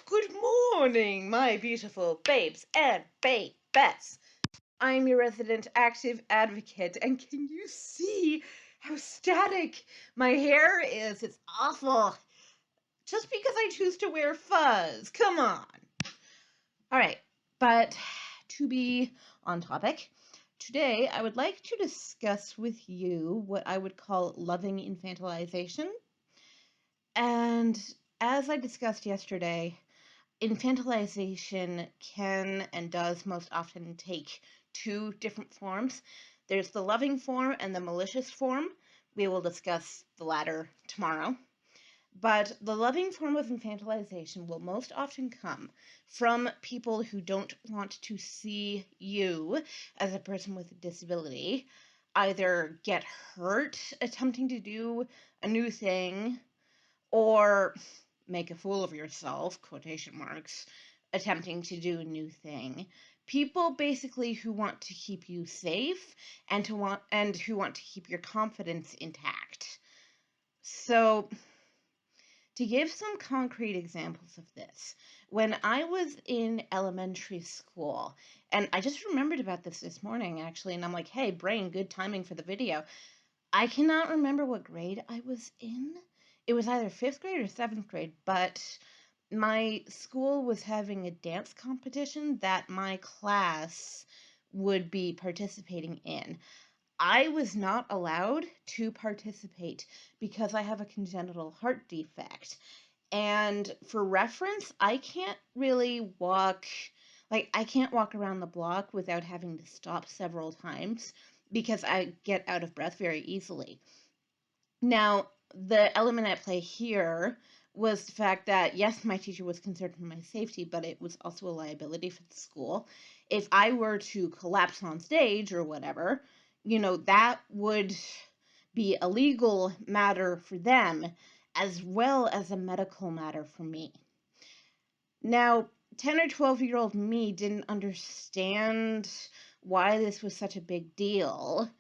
Good morning, my beautiful babes and babes. I'm your resident active advocate, and can you see how static my hair is? It's awful. Just because I choose to wear fuzz. Come on. All right, but to be on topic, today I would like to discuss with you what I would call loving infantilization. And as I discussed yesterday, infantilization can and does most often take two different forms. There's the loving form and the malicious form. We will discuss the latter tomorrow. But the loving form of infantilization will most often come from people who don't want to see you as a person with a disability either get hurt attempting to do a new thing or make a fool of yourself, quotation marks, attempting to do a new thing. People basically who want to keep you safe and who want to keep your confidence intact. So, to give some concrete examples of this, when I was in elementary school, and I just remembered about this morning actually, and I'm like, hey, brain, good timing for the video. I cannot remember what grade I was in. It was either 5th grade or 7th grade, but my school was having a dance competition that my class would be participating in. I was not allowed to participate because I have a congenital heart defect. And for reference, I can't really walk, I can't walk around the block without having to stop several times because I get out of breath very easily. Now, the element at play here was the fact that, yes, my teacher was concerned for my safety, but it was also a liability for the school. If I were to collapse on stage or whatever, that would be a legal matter for them as well as a medical matter for me. Now, 10 or 12-year-old me didn't understand why this was such a big deal.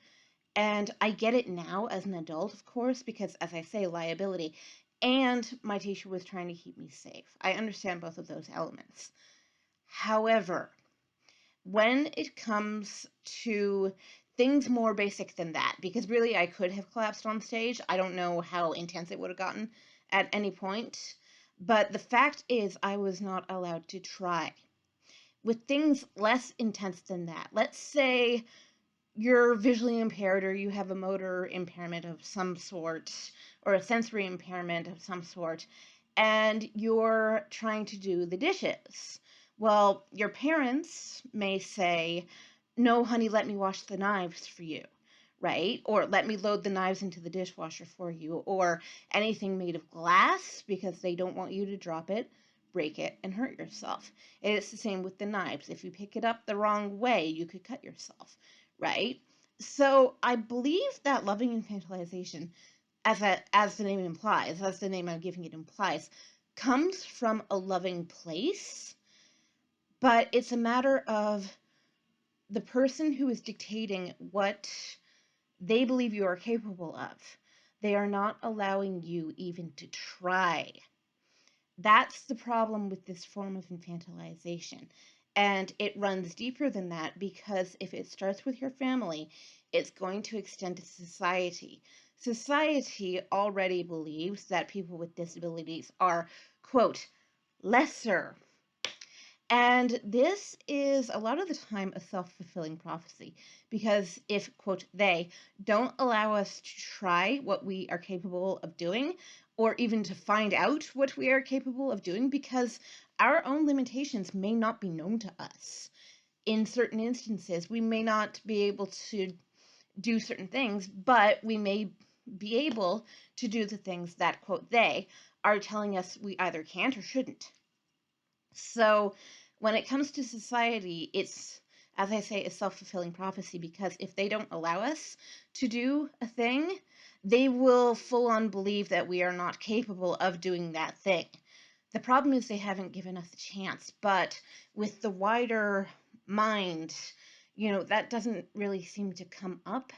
And I get it now as an adult, of course, because as I say, liability. And my teacher was trying to keep me safe. I understand both of those elements. However, when it comes to things more basic than that, because really I could have collapsed on stage. I don't know how intense it would have gotten at any point. But the fact is, I was not allowed to try. With things less intense than that, let's say you're visually impaired or you have a motor impairment of some sort or a sensory impairment of some sort, and you're trying to do the dishes. Well, your parents may say, no, honey, let me wash the knives for you, right? Or let me load the knives into the dishwasher for you, or anything made of glass because they don't want you to drop it, break it, and hurt yourself. And it's the same with the knives. If you pick it up the wrong way, you could cut yourself, right? So I believe that loving infantilization, as the name implies, as the name I'm giving it implies, comes from a loving place, but it's a matter of the person who is dictating what they believe you are capable of. They are not allowing you even to try. That's the problem with this form of infantilization. And it runs deeper than that because if it starts with your family, it's going to extend to society. Society already believes that people with disabilities are, quote, lesser. And this is a lot of the time a self-fulfilling prophecy because if, quote, they don't allow us to try what we are capable of doing or even to find out what we are capable of doing because our own limitations may not be known to us. In certain instances, we may not be able to do certain things, but we may be able to do the things that, quote, they are telling us we either can't or shouldn't. So when it comes to society, it's, as I say, a self-fulfilling prophecy because if they don't allow us to do a thing, they will full on believe that we are not capable of doing that thing. The problem is they haven't given us a chance, but with the wider mind, that doesn't really seem to come up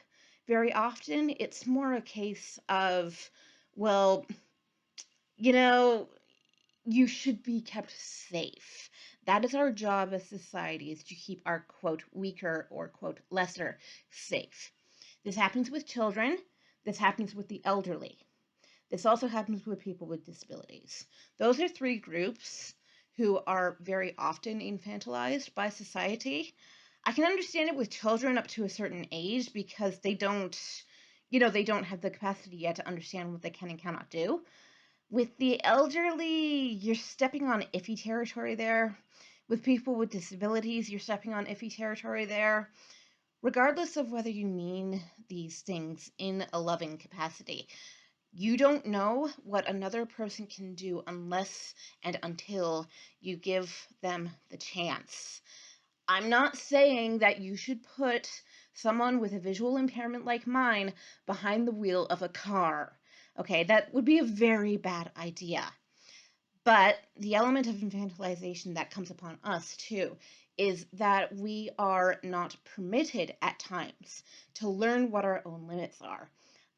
very often. It's more a case of, well, you should be kept safe. That is our job as society, is to keep our, quote, weaker or, quote, lesser safe. This happens with children. This happens with the elderly. This also happens with people with disabilities. Those are three groups who are very often infantilized by society. I can understand it with children up to a certain age because they don't, they don't have the capacity yet to understand what they can and cannot do. With the elderly, you're stepping on iffy territory there. With people with disabilities, you're stepping on iffy territory there. Regardless of whether you mean these things in a loving capacity, you don't know what another person can do unless and until you give them the chance. I'm not saying that you should put someone with a visual impairment like mine behind the wheel of a car. Okay, that would be a very bad idea. But the element of infantilization that comes upon us too is that we are not permitted at times to learn what our own limits are.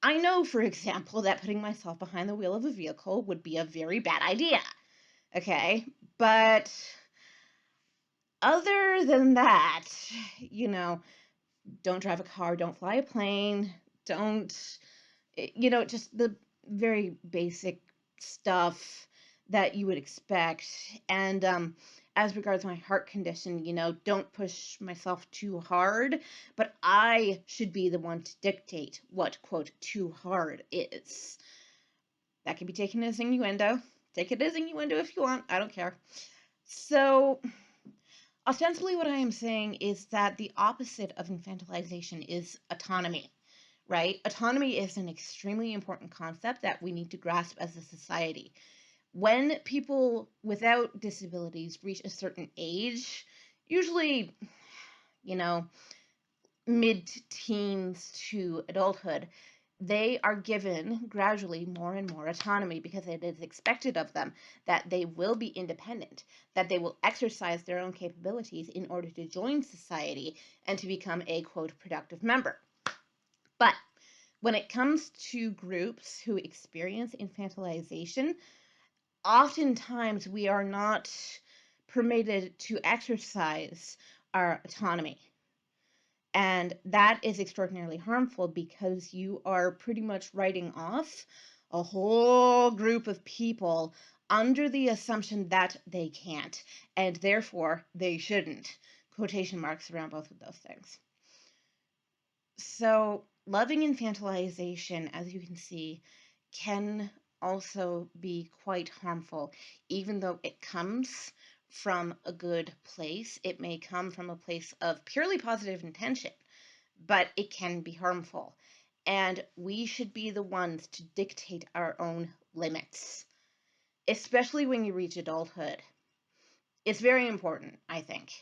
I know, for example, that putting myself behind the wheel of a vehicle would be a very bad idea. Okay, but other than that, don't drive a car, don't fly a plane, don't, just the very basic stuff that you would expect. And as regards my heart condition, don't push myself too hard, but I should be the one to dictate what, quote, too hard is. That can be taken as innuendo. Take it as innuendo if you want. I don't care. So, ostensibly, what I am saying is that the opposite of infantilization is autonomy, right? Autonomy is an extremely important concept that we need to grasp as a society. When people without disabilities reach a certain age, usually, mid-teens to adulthood, they are given gradually more and more autonomy because it is expected of them that they will be independent, that they will exercise their own capabilities in order to join society and to become a, quote, productive member. But when it comes to groups who experience infantilization, oftentimes we are not permitted to exercise our autonomy. And that is extraordinarily harmful because you are pretty much writing off a whole group of people under the assumption that they can't, and therefore they shouldn't. Quotation marks around both of those things. So, loving infantilization, as you can see, can also be quite harmful, even though it comes from a good place. It may come from a place of purely positive intention, but it can be harmful. And we should be the ones to dictate our own limits, especially when you reach adulthood. It's very important, I think.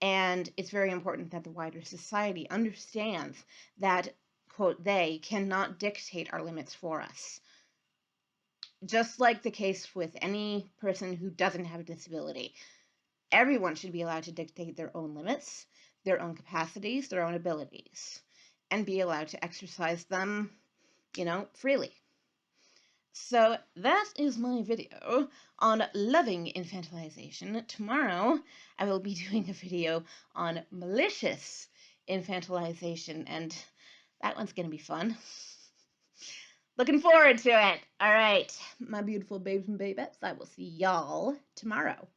And it's very important that the wider society understands that, quote, they cannot dictate our limits for us. Just like the case with any person who doesn't have a disability, everyone should be allowed to dictate their own limits, their own capacities, their own abilities, and be allowed to exercise them, freely. So that is my video on loving infantilization. Tomorrow, I will be doing a video on malicious infantilization, and that one's going to be fun. Looking forward to it. All right, my beautiful babes and babettes, I will see y'all tomorrow.